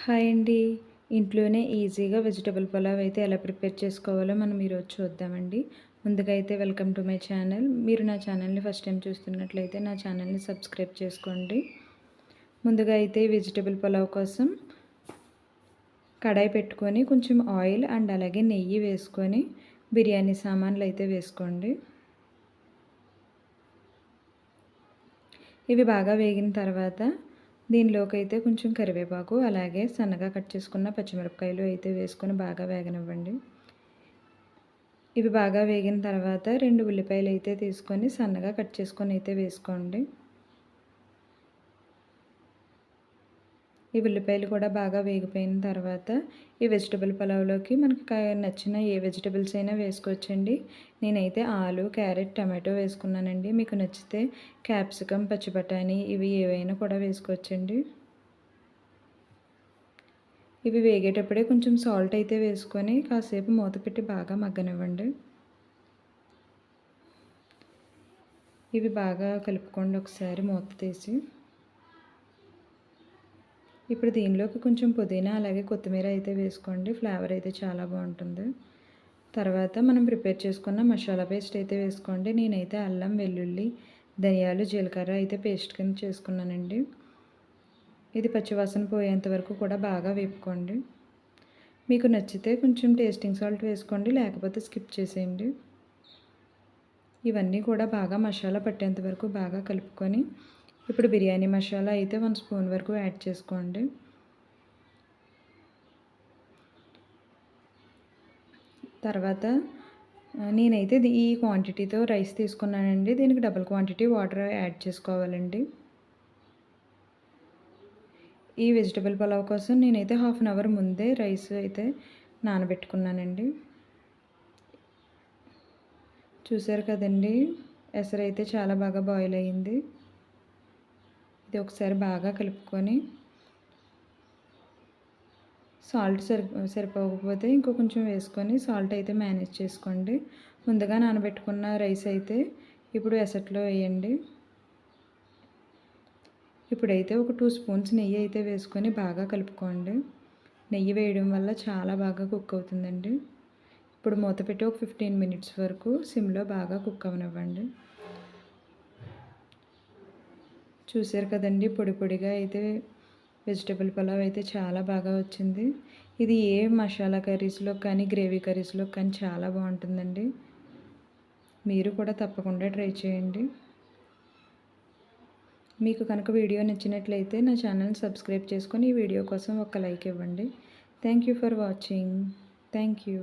Hi అండి. ఇంట్లోనే ఈజీగా వెజిటబుల్ పులావ్ అయితే ఎలా ప్రిపేర్ చేసుకోవాలో మనం ఈరోజు చూద్దామండి. ముందుగా అయితే వెల్కమ్ టు మై ఛానల్. మీరు నా ఛానల్‌ని ఫస్ట్ టైం చూస్తున్నట్లయితే నా ఛానల్‌ని సబ్స్క్రైబ్ చేసుకోండి. ముందుగా అయితే వెజిటబుల్ పులావ్ కోసం కడాయి పెట్టుకొని కొంచెం ఆయిల్ అండ్ అలాగే నెయ్యి వేసుకొని బిర్యానీ సామాన్లు అయితే వేసుకోండి. ఇవి బాగా వేగిన తర్వాత దీనిలోకైతే కొంచెం కరివేపాకు అలాగే సన్నగా కట్ చేసుకున్న పచ్చిమిరపకాయలు అయితే వేసుకొని బాగా వేగనివ్వండి. ఇవి బాగా వేగిన తర్వాత 2 ఉల్లిపాయలు అయితే తీసుకొని సన్నగా కట్ చేసుకొని అయితే వేసుకోండి. ఈ ఉల్లిపాయలు కూడా బాగా వేగిపోయిన తర్వాత ఈ వెజిటబుల్ పులావ్‌లోకి మనకు నచ్చిన ఏ వెజిటబుల్స్ అయినా వేసుకోవచ్చండి. నేనైతే ఆలు, క్యారెట్, టమాటో వేసుకున్నానండి. మీకు నచ్చితే క్యాప్సికమ్, పచ్చి బఠానీ ఇవి ఏవైనా కూడా వేసుకోవచ్చండి. ఇవి వేగేటప్పుడే కొంచెం సాల్ట్ అయితే వేసుకొని కాసేపు మూత పెట్టి బాగా మగ్గనివ్వండి. ఇవి బాగా కలుపుకోండి ఒకసారి మూత తీసి. ఇప్పుడు దీనిలోకి కొంచెం పుదీనా అలాగే కొత్తిమీర అయితే వేసుకోండి. ఫ్లేవర్ అయితే చాలా బాగుంటుంది. తర్వాత మనం ప్రిపేర్ చేసుకున్న మసాలా పేస్ట్ అయితే వేసుకోండి. నేనైతే అల్లం, వెల్లుల్లి, ధనియాలు, జీలకర్ర అయితే పేస్ట్ కింద చేసుకున్నానండి. ఇది పచ్చివాసన పోయేంత వరకు కూడా బాగా వేపుకోండి. మీకు నచ్చితే కొంచెం టేస్టింగ్ సాల్ట్ వేసుకోండి, లేకపోతే స్కిప్ చేసేయండి. ఇవన్నీ కూడా బాగా మసాలా పట్టేంత వరకు బాగా కలుపుకొని ఇప్పుడు బిర్యానీ మసాలా అయితే 1 స్పూన్ వరకు యాడ్ చేసుకోండి. తర్వాత నేనైతే ఈ క్వాంటిటీతో రైస్ తీసుకున్నానండి. దీనికి డబుల్ క్వాంటిటీ వాటర్ యాడ్ చేసుకోవాలండి. ఈ వెజిటబుల్ పులావ్ కోసం నేనైతే హాఫ్ అన్ అవర్ ముందే రైస్ అయితే నానబెట్టుకున్నానండి. చూసారు కదండి, ఎసరైతే చాలా బాగా బాయిల్ అయ్యింది. ఇది ఒకసారి బాగా కలుపుకొని సాల్ట్ సరిపోకపోతే ఇంకో కొంచెం వేసుకొని సాల్ట్ అయితే మేనేజ్ చేసుకోండి. ముందుగా నానబెట్టుకున్న రైస్ అయితే ఇప్పుడు ఎసట్లో వేయండి. ఇప్పుడైతే ఒక 2 స్పూన్స్ నెయ్యి అయితే వేసుకొని బాగా కలుపుకోండి. నెయ్యి వేయడం వల్ల చాలా బాగా కుక్ అవుతుందండి. ఇప్పుడు మూత పెట్టి ఒక 15 మినిట్స్ వరకు సిమ్లో బాగా కుక్ అవనివ్వండి. చూసారు కదండి, పొడి పొడిగా అయితే వెజిటబుల్ పులావ్ అయితే చాలా బాగా వచ్చింది. ఇది ఏ మసాలా కర్రీస్లో కానీ గ్రేవీ కర్రీస్లో కానీ చాలా బాగుంటుందండి. మీరు కూడా తప్పకుండా ట్రై చేయండి. మీకు కనుక వీడియో నచ్చినట్లయితే నా ఛానల్ని సబ్స్క్రైబ్ చేసుకొని ఈ వీడియో కోసం ఒక లైక్ ఇవ్వండి. Thank you for watching. Thank you.